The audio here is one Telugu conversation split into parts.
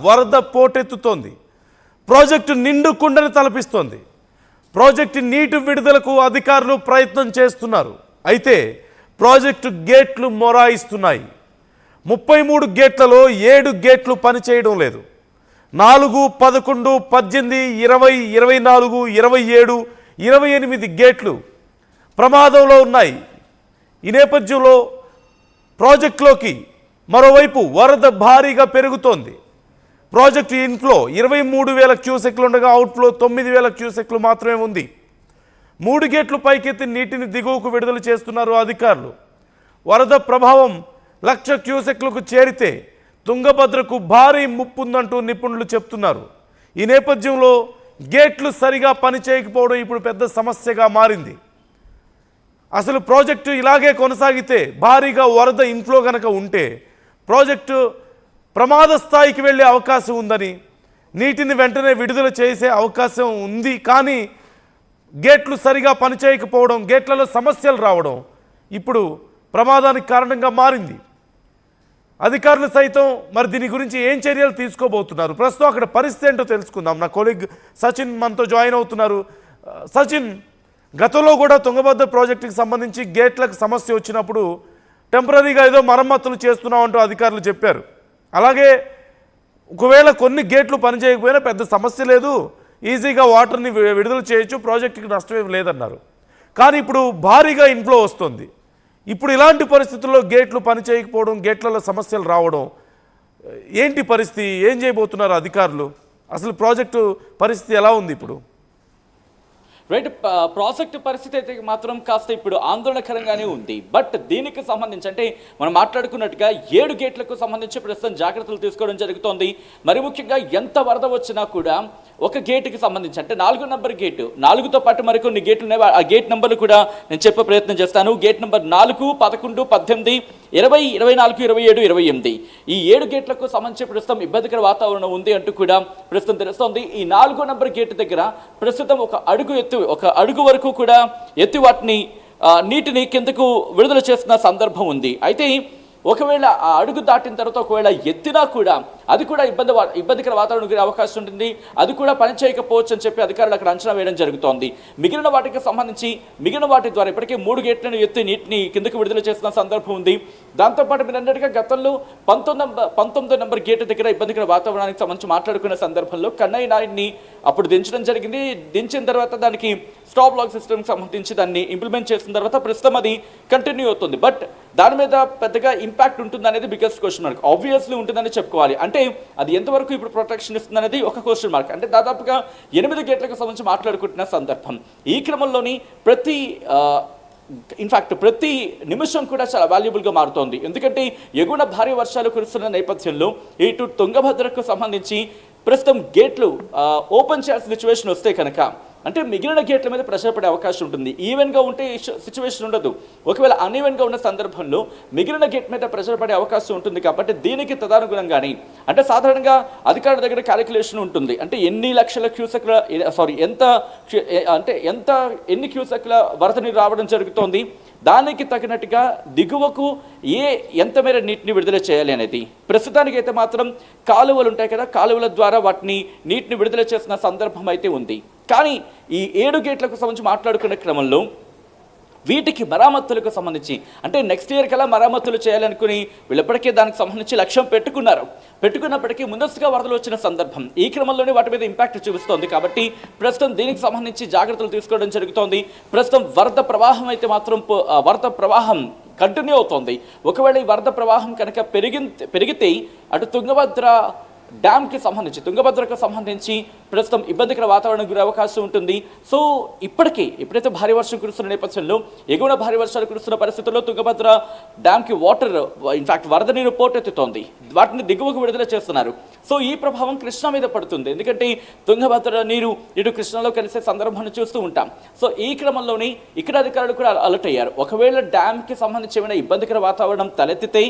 వరద పోటెత్తుతోంది. ప్రాజెక్టు నిండు కుండను తలపిస్తోంది. ప్రాజెక్టు నీటి విడుదలకు అధికారులు ప్రయత్నం చేస్తున్నారు. అయితే ప్రాజెక్టు గేట్లు మొరాయిస్తున్నాయి. 33 గేట్లలో 7 గేట్లు పనిచేయడం లేదు. 4, 11, 18, 20, 24, 27, 28 గేట్లు ప్రమాదంలో ఉన్నాయి. ఈ నేపథ్యంలో ప్రాజెక్టులోకి మరోవైపు వరద భారీగా పెరుగుతోంది. ప్రాజెక్టు ఇన్ఫ్లో 23,000 క్యూసెక్లు ఉండగా అవుట్ఫ్లో 9,000 క్యూసెక్లు మాత్రమే ఉంది. 3 గేట్లు పైకెత్తి నీటిని దిగువకు విడుదల చేస్తున్నారు అధికారులు. వరద ప్రభావం 1,00,000 క్యూసెక్లకు చేరితే తుంగభద్రకు భారీ ముప్పు ఉందంటూ నిపుణులు చెప్తున్నారు. ఈ నేపథ్యంలో గేట్లు సరిగా పనిచేయకపోవడం ఇప్పుడు పెద్ద సమస్యగా మారింది. అసలు ప్రాజెక్టు ఇలాగే కొనసాగితే భారీగా వరద ఇన్ఫ్లో కనుక ఉంటే ప్రాజెక్టు ప్రమాద స్థాయికి వెళ్ళే అవకాశం ఉందని, నీటిని వెంటనే విడుదల చేసే అవకాశం ఉంది. కానీ గేట్లు సరిగా పనిచేయకపోవడం, గేట్లలో సమస్యలు రావడం ఇప్పుడు ప్రమాదానికి కారణంగా మారింది. అధికారులు సైతం మరి దీని గురించి ఏం చర్యలు తీసుకోబోతున్నారు, ప్రస్తుతం అక్కడ పరిస్థితి ఏంటో తెలుసుకుందాం. నా కొలీగ్ సచిన్ మనతో జాయిన్ అవుతున్నారు. సచిన్, గతంలో కూడా తుంగభద్ర ప్రాజెక్టుకి సంబంధించి గేట్లకు సమస్య వచ్చినప్పుడు టెంపరీగా ఏదో మరమ్మతులు చేస్తున్నామంటూ అధికారులు చెప్పారు. అలాగే ఒకవేళ కొన్ని గేట్లు పనిచేయకపోయినా పెద్ద సమస్య లేదు, ఈజీగా వాటర్ని విడుదల చేయొచ్చు, ప్రాజెక్టుకి నష్టమేం లేదన్నారు. కానీ ఇప్పుడు భారీగా ఇన్ఫ్లో వస్తుంది. ఇప్పుడు ఇలాంటి పరిస్థితుల్లో గేట్లు పనిచేయకపోవడం, గేట్లలో సమస్యలు రావడం ఏంటి పరిస్థితి? ఏం చేయబోతున్నారు అధికారులు? అసలు ప్రాజెక్టు పరిస్థితి ఎలా ఉంది ఇప్పుడు? రైట్, ప్రాజెక్టు పరిస్థితి అయితే మాత్రం కాస్త ఇప్పుడు ఆందోళనకరంగానే ఉంది. బట్ దీనికి సంబంధించి అంటే మనం మాట్లాడుకున్నట్టుగా 7 గేట్లకు సంబంధించి ప్రస్తుతం జాగ్రత్తలు తీసుకోవడం జరుగుతోంది. మరి ముఖ్యంగా ఎంత వరద వచ్చినా కూడా ఒక గేటుకి సంబంధించి అంటే 4 నంబర్ గేటు, 4తో పాటు మరికొన్ని గేట్లు ఉన్నాయి. ఆ గేట్ నెంబర్లు కూడా నేను చెప్పే ప్రయత్నం చేస్తాను. గేట్ నెంబర్ 4, 11, 18, 20, 24, 27, 28 ఈ 7 గేట్లకు సంబంధించి ప్రస్తుతం ఇబ్బందికర వాతావరణం ఉంది అంటూ కూడా ప్రస్తుతం తెలుస్తోంది. ఈ 4వ నంబర్ గేటు దగ్గర ప్రస్తుతం ఒక అడుగు వరకు కూడా ఎత్తి వాటిని నీటిని కిందకు విడుదల చేస్తున్న సందర్భం ఉంది. అయితే ఒకవేళ ఆ అడుగు దాటిన తర్వాత ఒకవేళ ఎత్తినా కూడా అది కూడా ఇబ్బందికర వాతావరణం గురే అవకాశం ఉంటుంది. అది కూడా పనిచేయకపోవచ్చు అని చెప్పి అధికారులు అక్కడ అంచనా వేయడం జరుగుతోంది. మిగిలిన వాటికి సంబంధించి మిగిలిన వాటి ద్వారా ఇప్పటికే 3 గేట్లను ఎత్తి నీటిని కిందకు విడుదల చేస్తున్న సందర్భం ఉంది. దాంతోపాటు మీరు అన్నట్టుగా గతంలో 19 నంబర్ గేటు దగ్గర ఇబ్బందికర వాతావరణానికి సంబంధించి మాట్లాడుకున్న సందర్భంలో కన్నయ్య నాయుడిని అప్పుడు దించడం జరిగింది. దించిన తర్వాత దానికి స్టాప్ లాక్ సిస్టమ్కి సంబంధించి దాన్ని ఇంప్లిమెంట్ చేసిన తర్వాత ప్రస్తుతం అది కంటిన్యూ అవుతుంది. బట్ దాని మీద పెద్దగా ఇంపాక్ట్ ఉంటుంది అనేది బిగ్గెస్ట్ క్వశ్చన్ మార్క్. ఆబ్వియస్లీ ఉంటుందని చెప్పుకోవాలి. అంటే అది ఎంతవరకు ఇప్పుడు ప్రొటెక్షన్ ఇస్తుంది అనేది ఒక క్వశ్చన్ మార్క్. అంటే దాదాపుగా 8 గేట్లకు సంబంధించి మాట్లాడుకుంటున్న సందర్భం. ఈ క్రమంలోని ప్రతి నిమిషం కూడా చాలా వాల్యుబుల్గా మారుతోంది. ఎందుకంటే ఎగువన భారీ వర్షాలు కురుస్తున్న నేపథ్యంలో ఇటు తుంగభద్రకు సంబంధించి ప్రస్తుతం గేట్లు ఓపెన్ చేయాల్సిన సిచ్యువేషన్ వస్తే కనుక అంటే మిగిలిన గేట్ల మీద ప్రెషర్ పడే అవకాశం ఉంటుంది. ఈవెన్గా ఉంటే సిచ్యువేషన్ ఉండదు. ఒకవేళ అన్ఈవెన్గా ఉన్న సందర్భంలో మిగిలిన గేట్ మీద ప్రెషర్ పడే అవకాశం ఉంటుంది. కాబట్టి దీనికి తదనుగుణంగానే అంటే సాధారణంగా అధికారుల దగ్గర క్యాలిక్యులేషన్ ఉంటుంది. అంటే ఎన్ని క్యూసెక్ల వరద నీరు రావడం జరుగుతోంది, దానికి తగినట్టుగా దిగువకు ఎంత మేర నీటిని విడుదల చేయాలి అనేది. ప్రస్తుతానికైతే మాత్రం కాలువలు ఉంటాయి కదా, కాలువల ద్వారా నీటిని విడుదల చేసిన సందర్భం అయితే ఉంది. కానీ ఈ 7 గేట్లకు సంబంధించి మాట్లాడుకునే క్రమంలో వీటికి మరామతులకు సంబంధించి అంటే నెక్స్ట్ ఇయర్ కల్లా మరామతులు చేయాలనుకుని వీళ్ళు ఎప్పటికే దానికి సంబంధించి లక్ష్యం పెట్టుకున్నప్పటికీ ముందస్తుగా వరదలు వచ్చిన సందర్భం ఈ క్రమంలోనే వాటి మీద ఇంపాక్ట్ చూపిస్తోంది. కాబట్టి ప్రస్తుతం దీనికి సంబంధించి జాగ్రత్తలు తీసుకోవడం జరుగుతోంది. ప్రస్తుతం వరద ప్రవాహం కంటిన్యూ అవుతోంది. ఒకవేళ ఈ వరద ప్రవాహం కనుక పెరిగితే అటు తుంగభద్రకు సంబంధించి ప్రస్తుతం ఇబ్బందికర వాతావరణం గురే అవకాశం ఉంటుంది. సో ఎప్పుడైతే భారీ వర్షం కురుస్తున్న నేపథ్యంలో ఎగువన భారీ వర్షాలు కురుస్తున్న పరిస్థితుల్లో తుంగభద్ర డ్యామ్కి వరద నీరు పోటెత్తుతోంది. వాటిని దిగువకు విడుదల చేస్తున్నారు. సో ఈ ప్రభావం కృష్ణా మీద పడుతుంది. ఎందుకంటే తుంగభద్ర నీరు ఇటు కృష్ణాలో కలిసే సందర్భాన్ని చూస్తూ ఉంటాం. సో ఈ క్రమంలోనే ఇక్కడ అధికారులు కూడా అలర్ట్ అయ్యారు. ఒకవేళ డ్యామ్కి సంబంధించి ఏమైనా ఇబ్బందికర వాతావరణం తలెత్తితే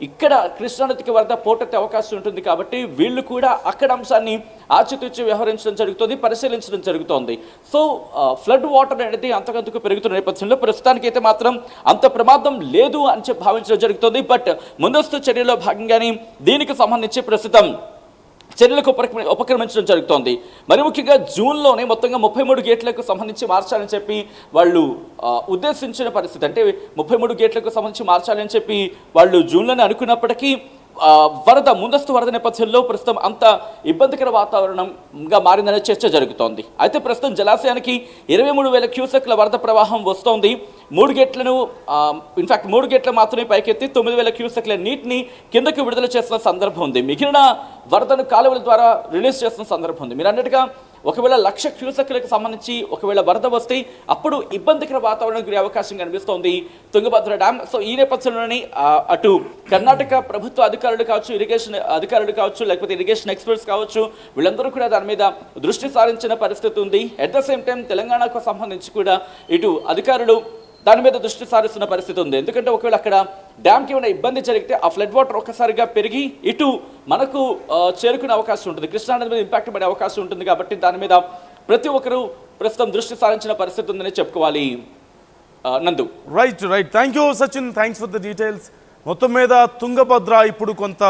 ఇక్కడ కృష్ణానదికి వరద పోటెత్తే అవకాశం ఉంటుంది. కాబట్టి వీళ్ళు కూడా అక్కడ అంశాన్ని ఆచితూచి వ్యవహరించడం జరుగుతుంది, పరిశీలించడం జరుగుతోంది. సో ఫ్లడ్ వాటర్ అనేది అంతకంతకు పెరుగుతున్న నేపథ్యంలో ప్రస్తుతానికైతే మాత్రం అంత ప్రమాదం లేదు అని చెప్పి భావించడం జరుగుతుంది. బట్ ముందస్తు చర్యలో భాగంగానే దీనికి సంబంధించి ప్రస్తుతం చర్యలకు ఉపక్రమించడం జరుగుతోంది. మరి ముఖ్యంగా జూన్లోనే మొత్తంగా 33 గేట్లకు సంబంధించి మార్చాలని చెప్పి వాళ్ళు ఉద్దేశించిన పరిస్థితి. అంటే 33 గేట్లకు సంబంధించి మార్చాలని చెప్పి వాళ్ళు జూన్లోనే అనుకున్నప్పటికీ ముందస్తు వరద నేపథ్యంలో ప్రస్తుతం అంత ఇబ్బందికర వాతావరణంగా మారిందనే చర్చ జరుగుతోంది. అయితే ప్రస్తుతం జలాశయానికి 23,000 క్యూసెక్ల వరద ప్రవాహం వస్తోంది. 3 గేట్లను ఇన్ఫాక్ట్ 3 గేట్లు మాత్రమే పైకెత్తి 9,000 క్యూసెక్ల నీటిని కిందకు విడుదల చేస్తున్న సందర్భం ఉంది. మిగిలిన వరదను కాలువల ద్వారా రిలీజ్ చేస్తున్న సందర్భం ఉంది. మీరు అన్నట్టుగా ఒకవేళ 1,00,000 క్యూసెక్లకు సంబంధించి ఒకవేళ వరద వస్తే అప్పుడు ఇబ్బందికర వాతావరణం గురే అవకాశం కనిపిస్తోంది తుంగభద్ర డ్యామ్. సో ఈ నేపథ్యంలోనే అటు కర్ణాటక ప్రభుత్వ అధికారులు కావచ్చు, ఇరిగేషన్ అధికారులు కావచ్చు, లేకపోతే ఇరిగేషన్ ఎక్స్పర్ట్స్ కావచ్చు, వీళ్ళందరూ కూడా దాని మీద దృష్టి సారించిన పరిస్థితి ఉంది. అట్ ద సేమ్ టైం తెలంగాణకు సంబంధించి కూడా ఇటు అధికారులు దాని మీద దృష్టి సారిస్తున్న పరిస్థితి ఉంది. ఎందుకంటే ఒకవేళ అక్కడ డ్యామ్కి ఏమైనా ఇబ్బంది జరిగితే ఆ ఫ్లడ్ వాటర్ ఒక్కసారిగా పెరిగి ఇటు మనకు చేరుకునే అవకాశం ఉంటుంది, కృష్ణానది మీద ఇంపాక్ట్ పడే అవకాశం ఉంటుంది. కాబట్టి దాని మీద ప్రతి ఒక్కరూ ప్రస్తుతం దృష్టి సారించిన పరిస్థితి ఉందని చెప్పుకోవాలి. నందు. Right. Thank you Sachin, thanks for the details. మొత్తం మీద తుంగభద్ర ఇప్పుడు కొంత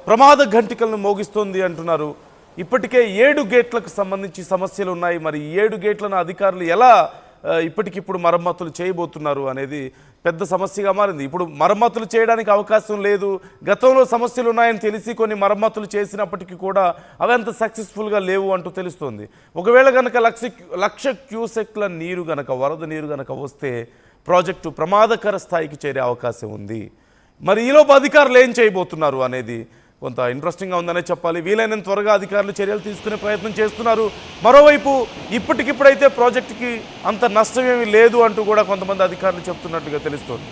ప్రమాద ఘంటికలను మోగిస్తోంది అంటున్నారు. ఇప్పటికే 7 గేట్లకు సంబంధించి సమస్యలు ఉన్నాయి. మరి 7 గేట్లను అధికారులు ఎలా ఇప్పటికిప్పుడు మరమ్మతులు చేయబోతున్నారు అనేది పెద్ద సమస్యగా మారింది. ఇప్పుడు మరమ్మతులు చేయడానికి అవకాశం లేదు. గతంలో సమస్యలు ఉన్నాయని తెలిసి కొన్ని మరమ్మతులు చేసినప్పటికీ కూడా అవి అంత సక్సెస్ఫుల్గా లేవు అంటూ తెలుస్తోంది. ఒకవేళ కనుక 1,00,000 క్యూసెక్ల నీరు గనక వరద నీరు గనక వస్తే ప్రాజెక్టు ప్రమాదకర స్థాయికి చేరే అవకాశం ఉంది. మరి ఈలోపు అధికారులు ఏం చేయబోతున్నారు అనేది కొంత ఇంట్రెస్టింగ్గా ఉందనే చెప్పాలి. వీలైనంత త్వరగా అధికారులు చర్యలు తీసుకునే ప్రయత్నం చేస్తున్నారు. మరోవైపు ఇప్పటికిప్పుడైతే ప్రాజెక్టుకి అంత నష్టమేమీ లేదు అంటూ కూడా కొంతమంది అధికారులు చెప్తున్నట్టుగా తెలుస్తోంది.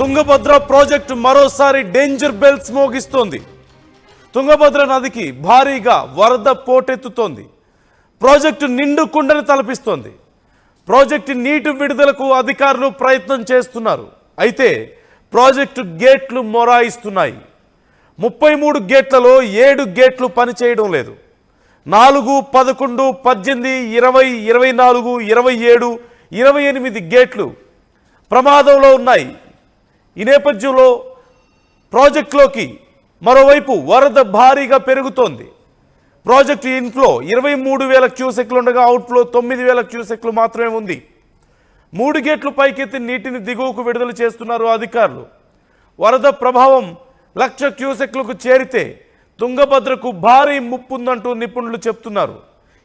తుంగభద్ర ప్రాజెక్టు మరోసారి డేంజర్ బెల్స్ మోగిస్తోంది. తుంగభద్ర నదికి భారీగా వరద పోటెత్తుతోంది. ప్రాజెక్టు నిండు కుండని తలపిస్తోంది. ప్రాజెక్టు నీటి విడుదలకు అధికారులు ప్రయత్నం చేస్తున్నారు. అయితే ప్రాజెక్టు గేట్లు మొరాయిస్తున్నాయి. 33 గేట్లలో 7 గేట్లు పనిచేయడం లేదు. 4, 11, 18, 20, 24, 27, 28 గేట్లు ప్రమాదంలో ఉన్నాయి. ఈ నేపథ్యంలో ప్రాజెక్టులోకి మరోవైపు వరద భారీగా పెరుగుతోంది. ప్రాజెక్టు ఇన్ఫ్లో 23,000 క్యూసెక్లు ఉండగా అవుట్ఫ్లో 9,000 క్యూసెక్లు మాత్రమే ఉంది. 3 గేట్లు పైకెత్తి నీటిని దిగువకు విడుదల చేస్తున్నారు అధికారులు. వరద ప్రభావం 1,00,000 క్యూసెక్లకు చేరితే తుంగభద్రకు భారీ ముప్పుందంటూ నిపుణులు చెప్తున్నారు.